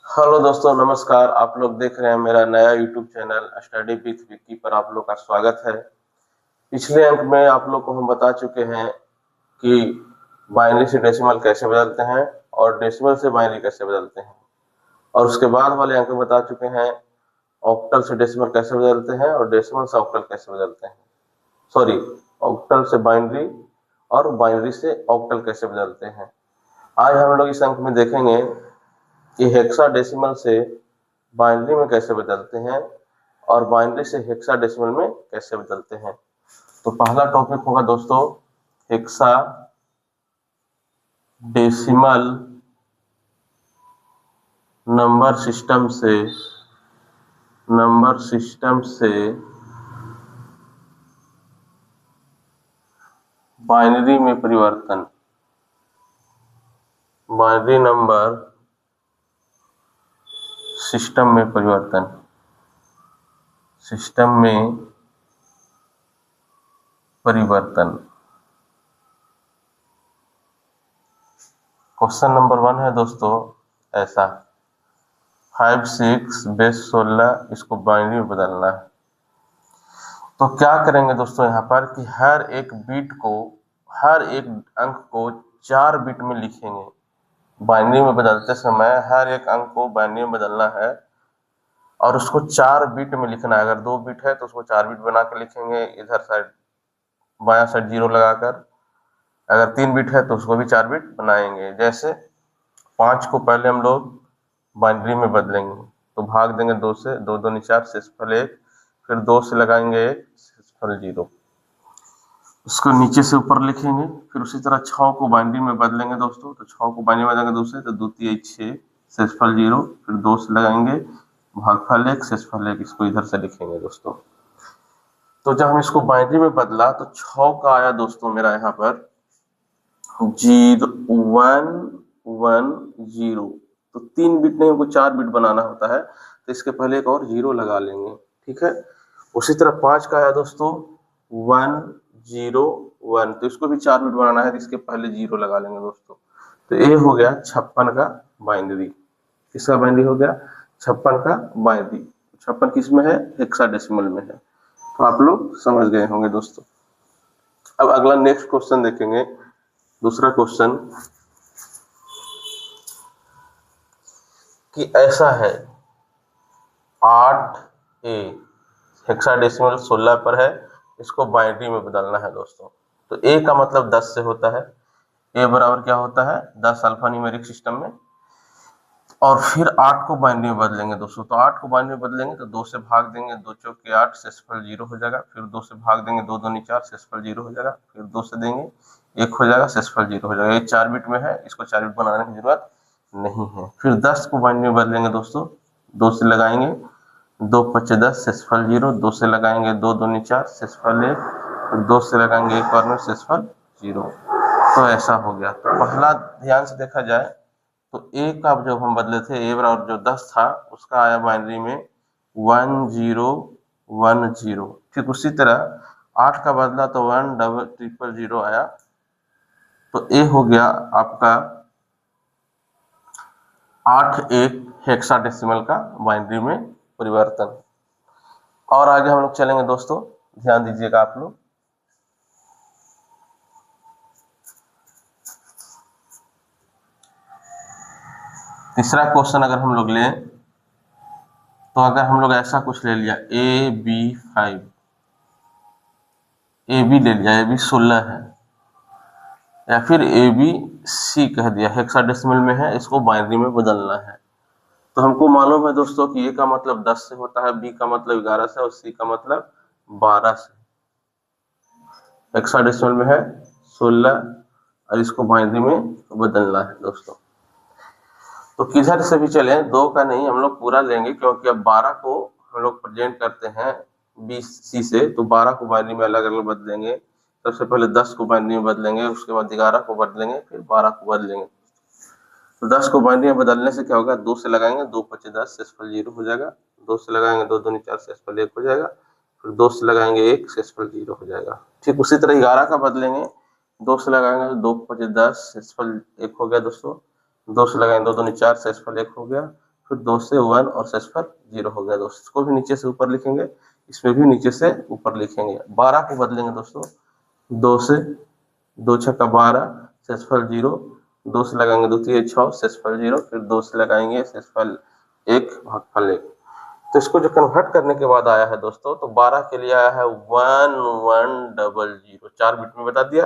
Hello दोस्तों, नमस्कार। आप लोग देख रहे हैं मेरा नया YouTube channel study with Vicky पर आप लोग का स्वागत है। पिछले अंक में आप लोग को हम बता चुके हैं कि बाइनरी से डेसिमल कैसे बदलते हैं और डेसिमल से बाइनरी कैसे बदलते हैं, और उसके बाद वाले अंक में बता चुके हैं ऑक्टल से डेसिमल कैसे बदलते हैं और डेसिमल से ऑक्टल कैसे बदलते हैं। सॉरी, ऑक्टल से बाइनरी और बाइनरी से ऑक्टल कैसे बदलते हैं। आज हम लोग इस अंक में देखेंगे कि हेक्साडेसिमल से बाइनरी में कैसे बदलते हैं और बाइनरी से हेक्साडेसिमल में कैसे बदलते हैं। तो पहला टॉपिक होगा दोस्तों हेक्साडेसिमल नंबर सिस्टम से बाइनरी में परिवर्तन, बाइनरी नंबर सिस्टम में परिवर्तन, सिस्टम में परिवर्तन। क्वेश्चन नंबर 1 है दोस्तों ऐसा, 5 6 बेस 16 इसको बाइनरी में बदलना है। तो क्या करेंगे दोस्तों यहाँ पर कि हर एक अंक को 4 बिट में लिखेंगे। बाइनरी में बदलते समय हर एक अंक को बाइनरी में बदलना है और उसको 4 बिट में लिखना है। अगर 2 बिट है तो उसको 4 बिट बना के लिखेंगे, इधर साइड बायां साइड 0 लगाकर। अगर 3 बिट है तो उसको भी 4 बिट बनाएंगे। जैसे 5 को पहले हम लोग बाइनरी में बदलेंगे तो भाग देंगे 2 से, 2 दूनी 4 शेषफल 1, फिर 2 से लगाएंगे 1 शेषफल 0, उसको नीचे से ऊपर लिखेंगे। फिर उसी तरह 6 को बाइनरी में बदलेंगे दोस्तों, तो 6 को बाइनरी में बदलेंगे 2 से, तो 2 3 6 शेषफल 0, फिर 2 से लगाएंगे भागफल 1 शेषफल 1, इसको इधर से लिखेंगे दोस्तों। तो जब हम इसको बाइनरी में बदला तो 6 का आया दोस्तों मेरा यहाँ पर 0 1 1 0। तो 3 बिट नहीं, हमको 4 बिट बनाना होता है, तो इसके पहले एक और 0 लगा लेंगे, ठीक है। उसी तरह 5 का आया दोस्तों 1 0 1, तो इसको भी 4 बिट बनाना है, तो इसके पहले 0 लगा लेंगे दोस्तों। तो ये हो गया 56 का बाइनरी। किसका बाइनरी हो गया? 56 का बाइनरी। 56 किस में है? हेक्साडेसिमल में है। तो आप लोग समझ गए होंगे दोस्तों। अब अगला नेक्स्ट क्वेश्चन देखेंगे। दूसरा क्वेश्चन कि ऐसा है 8A हेक्साडेसिमल 16 पर है, इसको बाइनरी में बदलना है दोस्तों। तो A का मतलब 10 से होता है। A बराबर क्या होता है? 10 अल्फा न्यूमेरिक सिस्टम में। और फिर 8 को बाइनरी में बदलेंगे दोस्तों। तो 8 को बाइनरी में बदलेंगे तो 2 से भाग देंगे, 2 चौके 8 शेषफल 0 हो जाएगा। फिर 2 से भाग देंगे, 2 दूनी 4 शेषफल 0 हो जाएगा। फिर 2 से देंगे 1 हो जाएगा, शेषफल 0 हो जाएगा। ये 4 बिट में है, इसको 4 बिट बनाने की जरूरत नहीं है। फिर 10 को बाइनरी में बदलेंगे दोस्तों, 2 से लगाएंगे 2 5 10 शेषफल 0, 2 से लगाएंगे 2 दूनी 4 शेषफल 1, फिर 2 से लगाएंगे 1 और में शेषफल 0। तो ऐसा हो गया। तो पहला ध्यान से देखा जाए तो ए का जब हम बदले थे, ए बराबर जो 10 था उसका आया बाइनरी में 1 0 1 0। ठीक उसी तरह 8 का बदला तो 1 0 0 0 आया। तो ए हो गया आपका 8 1 हेक्साडेसिमल का बाइनरी में परिवर्तन। और आगे हम लोग चलेंगे दोस्तों, ध्यान दीजिएगा आप लोग। तीसरा क्वेश्चन अगर हम लोग लें तो अगर हम लोग ऐसा कुछ ले लिया AB5, AB ले लिया, AB 16 है, या फिर ABC कह दिया, हेक्साडेसिमल में है, इसको बाइनरी में बदलना है। तो हमको मालूम है दोस्तों कि A का मतलब 10 से होता है, B का मतलब 11 से और C का मतलब 12 से। हेक्साडेसिमल में है 16 और इसको बाइनरी में बदलना है दोस्तों। तो किधर से भी चले, 2 का नहीं, हम लोग पूरा लेंगे, क्योंकि अब 12 को हम लोग प्रेजेंट करते हैं BC से, तो 12 को बाइनरी में अलग अलग बदलेंगे। सबसे पहले 10 को बाइनरी में बदलेंगे, उसके बाद 11 को बदलेंगे, फिर 12 को बदलेंगे। तो 10 को बाइनरी में बदलने से क्या होगा? 2 से लगाएंगे 2 5 10 शेषफल 0 हो जाएगा। 2 से लगाएंगे 2 दूनी 4 शेषफल 1 हो जाएगा। फिर 2 से लगाएंगे 1 शेषफल 0 हो जाएगा। ठीक उसी तरह 11 का बदलेंगे, 2 से लगाएंगे 2 5 10 शेषफल 1 हो गया दोस्तों। 2 से लगाएंगे 2 दूनी 4 शेषफल 1 हो गया। फिर 2 से 1 और शेषफल 0 हो गया दोस्तों। इसको भी नीचे से ऊपर लिखेंगे, इसमें भी नीचे से ऊपर लिखेंगे। 12 को बदलेंगे दोस्तों 2 से, 2 छक्का 12, शेषफल 0, 2 से लगाएंगे 2 3 6, शेषफल 0, फिर 2 से लगाएंगे शेषफल 1 भागफल 1। तो इसको जो कन्वर्ट करने के बाद आया है दोस्तों, तो 12 के लिए आया है 1100, 4 बिट में बता दिया।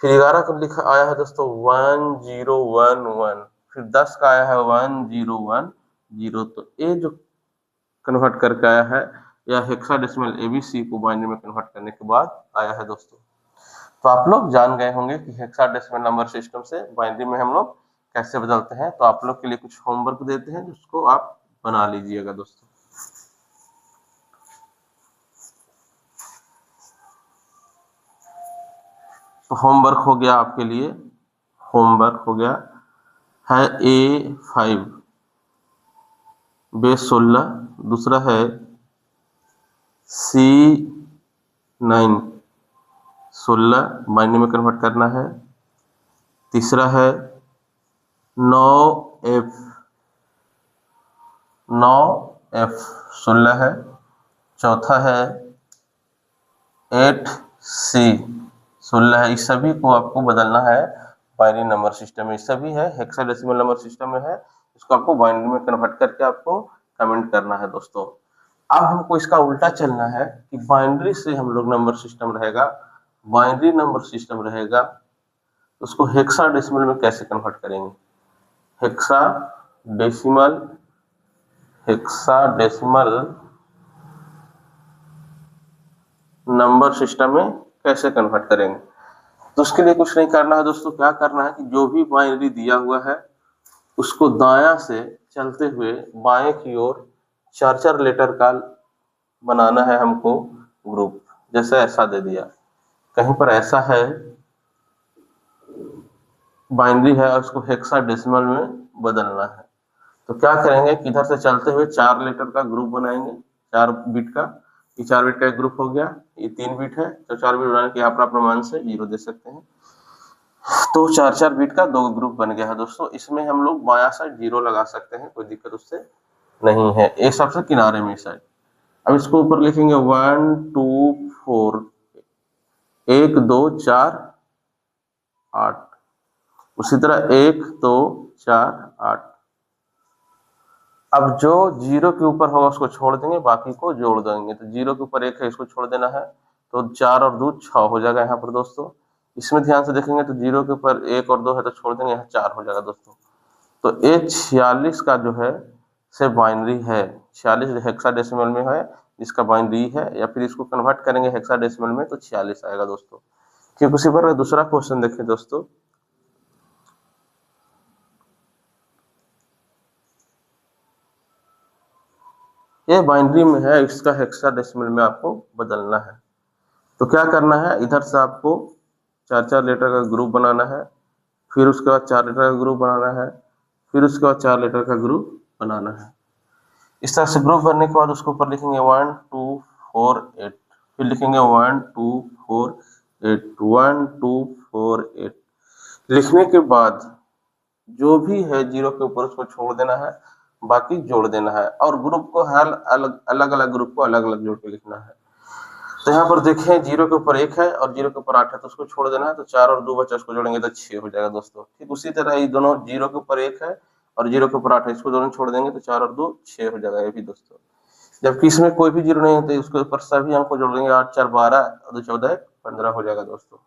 फिर 11 का लिखा आया है दोस्तों 1011, फिर 10 का आया है 1010। तो ये जो कन्वर्ट करके आया है या हेक्साडेसिमल एबीसी को बाइनरी में कन्वर्ट करने के बाद आया है दोस्तों। तो आप लोग जान गए होंगे कि हेक्साडेसिमल नंबर सिस्टम से बाइनरी में हम लोग कैसे बदलते हैं। तो आप लोग के लिए कुछ होमवर्क देते हैं जिसको आप बना लीजिएगा दोस्तों। तो होमवर्क हो गया आपके लिए, होमवर्क हो गया है A5 बेस 16, दूसरा है C9 16 बाइनरी में कन्वर्ट करना है, तीसरा है 9F 16 है, चौथा है 8C 16 है। इस सभी को आपको बदलना है बाइनरी नंबर सिस्टम में। सभी है हेक्साडेसिमल नंबर सिस्टम में है, इसको आपको बाइनरी में कन्वर्ट करके आपको कमेंट करना है दोस्तों। अब हमको इसका उल्टा चलना है कि बाइनरी से हम लोग नंबर सिस्टम रहेगा, बाइनरी नंबर सिस्टम रहेगा, उसको हेक्साडेसिमल में कैसे कन्वर्ट करेंगे। हेक्साडेसिमल नंबर सिस्टम में कैसे कन्वर्ट करेंगे। तो उसके लिए कुछ नहीं करना है दोस्तों। क्या करना है कि जो भी बाइनरी दिया हुआ है उसको दायां से चलते हुए बाएं की ओर 4 लेटर का बनाना है हमको ग्रुप। जैसे ऐसा दे दिया, कहीं पर ऐसा है बाइनरी है और उसको हेक्साडेसिमल में बदलना है। तो क्या करेंगे कि इधर से चलते हुए 4 लेटर का ग्रुप बनाएंगे, 4 बिट का। ये 4 बिट का एक ग्रुप हो गया, ये 3 बिट है तो 4 बिट बनाने के यहाँ पर अपने मान से 0 दे सकते हैं। तो 4 बिट का 2 ग्रुप बन गया है दोस्तों। इसमें हम लोग बायां साइड 0 लगा सकते हैं, कोई दिक्कत उससे नहीं है। एक सबसे किनारे में साइड। अब इसको ऊपर लिखेंगे 1 2 4 1 2 4 8, उसी तरह 1 2 4 8। अब जो 0 के ऊपर होगा उसको छोड़ देंगे, बाकी को जोड़ देंगे। तो 0 के ऊपर 1 है, इसको छोड़ देना है, तो 4 और 2 6 हो जाएगा यहाँ पर दोस्तों। इसमें ध्यान से देखेंगे तो 0 के ऊपर 1 और 2 है तो छोड़ देंगे, यहाँ 4 हो जाएगा दोस्तों। तो ये 46 का जो है से बाइनरी है, 46 हेक्साडेसिमल में है जिसका बाइनरी है, या फिर इसको कन्वर्ट करेंगे हेक्साडेसिमल में तो 46 आएगा दोस्तों। क्योंकि उसी पर दूसरा क्वेश्चन देखें दोस्तों। ये बाइनरी में है, इसका हेक्साडेसिमल में आपको बदलना है। तो क्या करना है, इधर से आपको 4 लेटर का ग्रुप बनाना है, फिर उसके बाद 4 लेटर का ग्रुप बनाना है, फिर उसके बाद 4 लेटर का ग्रुप बनाना है। इस तरह से ग्रुप बनने के बाद उसके ऊपर लिखेंगे 1 2 4 8, फिर लिखेंगे 1 2 4 8 1 2 4 8। लिखने के बाद जो भी है 0 के ऊपर उसको छोड़ देना है, बाकी जोड़ देना है। और ग्रुप को हर अलग अलग ग्रुप को अलग अलग जोड़ के लिखना है। तो यहाँ पर देखें 0 के ऊपर 1 है और 0 के ऊपर 8 है तो उसको छोड़ देना है, तो 4 और 2 बचा, उसको जोड़ेंगे तो 6 हो जाएगा दोस्तों। ठीक उसी तरह ये दोनों 0 के ऊपर 1 है और 0 के ऊपर 8 है, इसको दोनों छोड़ देंगे तो 4 और 2 6 हो जाएगा ये भी दोस्तों। जबकि इसमें कोई भी 0 नहीं है तो उसके ऊपर सभी अंक को जोड़ देंगे, 8 4 12 और 2 14 15 हो जाएगा दोस्तों।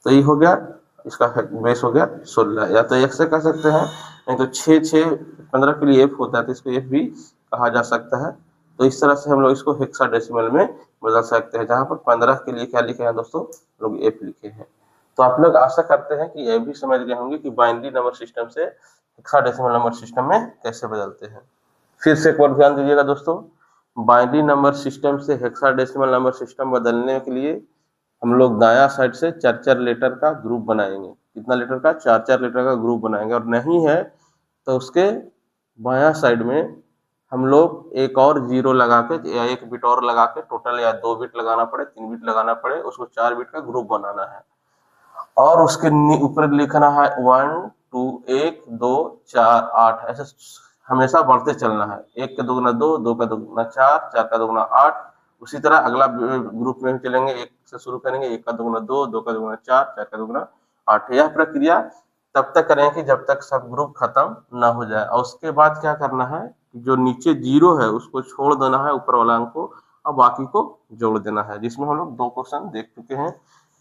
तो ये हो गया, इसका बेस हो गया 16। या तो 1 से कह सकते हैं, नहीं तो 6 6 15 के लिए F होता है तो इसको F भी कहा जा सकता है। तो इस तरह से हम लोग इसको हेक्साडेसिमल में बदल सकते हैं, जहां पर 15 के लिए क्या लिखे हैं दोस्तों, लोग F लिखे हैं। तो आप लोग आशा करते हैं कि ये भी समझ गए होंगे कि बाइनरी नंबर सिस्टम से हेक्साडेसिमल नंबर सिस्टम में कैसे बदलते हैं। फिर से एक बार ध्यान दीजिएगा दोस्तों, बाइनरी नंबर सिस्टम से हेक्साडेसिमल नंबर सिस्टम बदलने के लिए हम लोग दायां साइड से 4 लेटर का ग्रुप बनाएंगे। कितना लेटर का, 4 लेटर का ग्रुप बनाएंगे। और नहीं है तो उसके बायां साइड में हम लोग एक और 0 लगा के या 1 बिट और लगा के, टोटल या 2 बिट लगाना पड़े 3 बिट लगाना पड़े, उसको 4 बिट का ग्रुप बनाना है। और उसके ऊपर लिखना है 1 2 1 2 4 8, ऐसे हमेशा बढ़ते चलना है। 1 का दुगुना 2, 2 का दुगुना 4, 4 का दुगुना 8। उसी तरह अगला ग्रुप में चलेंगे, 1 से शुरू करेंगे, 1 का दुगुना 2, 2 का दुगुना 4, 4 का दुगुना 8। यह प्रक्रिया तब तक करें कि जब तक सब ग्रुप खत्म ना हो जाए। और उसके बाद क्या करना है, जो नीचे 0 है उसको छोड़ देना है, ऊपर वाला अंक को, और बाकी को जोड़ देना है। जिसमें हम लोग 2 क्वेश्चन देख चुके हैं।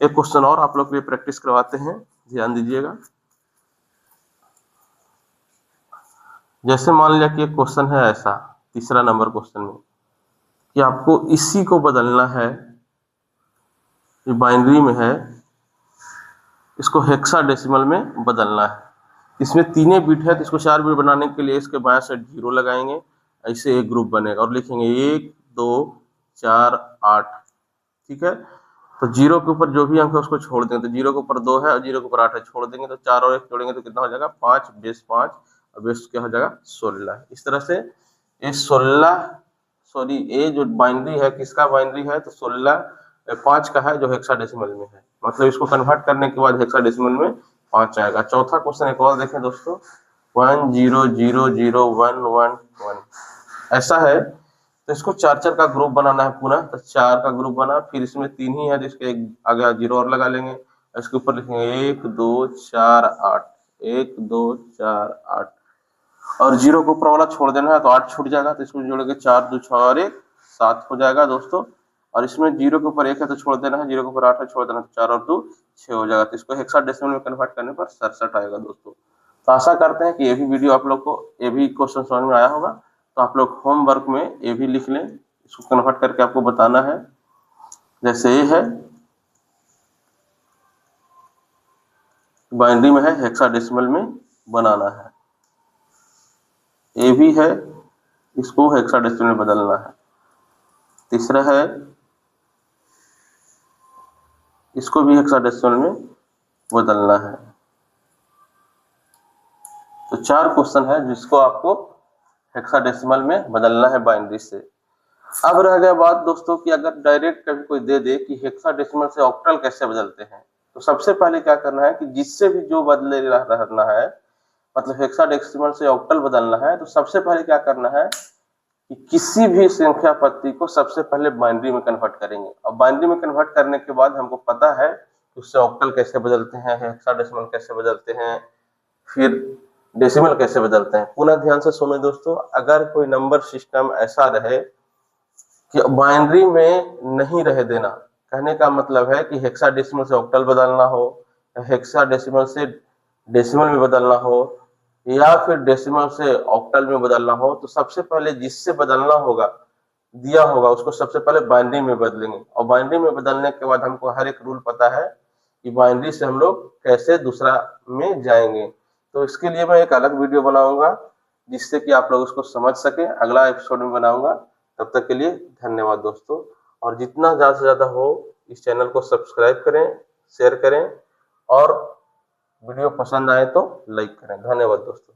एक क्वेश्चन और आप लोग के लिए प्रैक्टिस करवाते हैं, ध्यान दीजिएगा। जैसे मान लिया कि एक क्वेश्चन है ऐसा, तीसरा नंबर क्वेश्चन में, कि आपको इसी को बदलना है, ये बाइनरी में है, इसको हेक्साडेसिमल में बदलना है। इसमें 3 बिट है, तो इसको 4 बिट बनाने के लिए इसके बाएं साइड 0 लगाएंगे, ऐसे एक ग्रुप बनेगा और लिखेंगे 1 2 4 8। ठीक है, तो 0 के ऊपर जो भी अंक है उसको छोड़ देंगे, तो 0 के ऊपर 2 है और 0 के ऊपर 8 है, छोड़ देंगे, तो 4 और 1 जोड़ेंगे तो कितना हो जाएगा 5, बेस 5 और बेस क्या हो जाएगा 16। इस तरह से ये 16, सॉरी ये जो बाइनरी है किसका बाइनरी है, तो 16 5 का है, जो हेक्साडेसिमल में है। मतलब इसको कन्वर्ट करने के बाद हेक्साडेसिमल में 5 आएगा। चौथा क्वेश्चन एक और देखें दोस्तों, 1 0 0 0 1 1 1 ऐसा है। तो इसको 4 का ग्रुप बनाना है पुनः, तो 4 का ग्रुप बना, फिर इसमें 3 ही है, जिसके एक आगे 0 और लगा लेंगे, इसके ऊपर लिखेंगे 1 2 4 8, 1 2 4 8, और 0 को ऊपर वाला छोड़ देना है, तो 8 छूट जाएगा, तो इसको जोड़ेंगे 4 2 6 और 1 7 हो जाएगा दोस्तों। और इसमें 0 के ऊपर 1 है तो छोड़ देना है, 0 के ऊपर 8 है छोड़ देना है, तो 4 और 2 6 हो जाएगा। तो इसको हेक्साडेसिमल में कन्वर्ट करने पर 67 आएगा दोस्तों। तो आशा करते हैं कि ये भी वीडियो आप लोग को, ये भी क्वेश्चन समझ में आया होगा। तो आप लोग होमवर्क में ये भी लिख लें, इसको कन्वर्ट करके आपको बताना है। जैसे ये है, बाइनरी में है, हेक्साडेसिमल में बनाना है। ये भी है, इसको हेक्साडेसिमल में बदलना है। तीसरा है, इसको भी हेक्साडेसिमल में बदलना है। तो 4 क्वेश्चन है जिसको आपको हेक्साडेसिमल में बदलना है बाइनरी से। अब रह गया बात दोस्तों कि अगर डायरेक्ट कभी कोई दे दे कि हेक्साडेसिमल से ऑक्टल कैसे बदलते हैं, तो सबसे पहले क्या करना है कि जिससे भी जो बदले रहना है, मतलब हेक्साडेसिमल से ऑक्टल बदलना है, तो सबसे पहले क्या करना है कि किसी भी संख्या पत्ती को सबसे पहले बाइनरी में कन्वर्ट करेंगे। और बाइनरी में कन्वर्ट करने के बाद हमको पता है कि उससे ऑक्टल कैसे बदलते हैं, हेक्साडेसिमल कैसे बदलते हैं, फिर डेसिमल कैसे बदलते हैं। पुनः ध्यान से सुनो दोस्तों, अगर कोई नंबर सिस्टम ऐसा रहे कि बाइनरी में नहीं रह देना, कहने का मतलब है कि हेक्साडेसिमल से ऑक्टल बदलना हो, हेक्साडेसिमल से डेसिमल में बदलना हो, या फिर डेसिमल से ऑक्टल में बदलना हो, तो सबसे पहले जिससे बदलना होगा दिया होगा उसको सबसे पहले बाइनरी में बदलेंगे। और बाइनरी में बदलने के बाद हमको हर एक रूल पता है कि बाइनरी से हम लोग कैसे दूसरा में जाएंगे। तो इसके लिए मैं एक अलग वीडियो बनाऊंगा जिससे कि आप लोग उसको समझ सके, अगला एपिसोड में बनाऊंगा। तब तक के लिए धन्यवाद दोस्तों। और जितना ज़्यादा से ज़्यादा हो इस चैनल को सब्सक्राइब करें, शेयर करें, और वीडियो पसंद आए तो लाइक करें। धन्यवाद दोस्तों।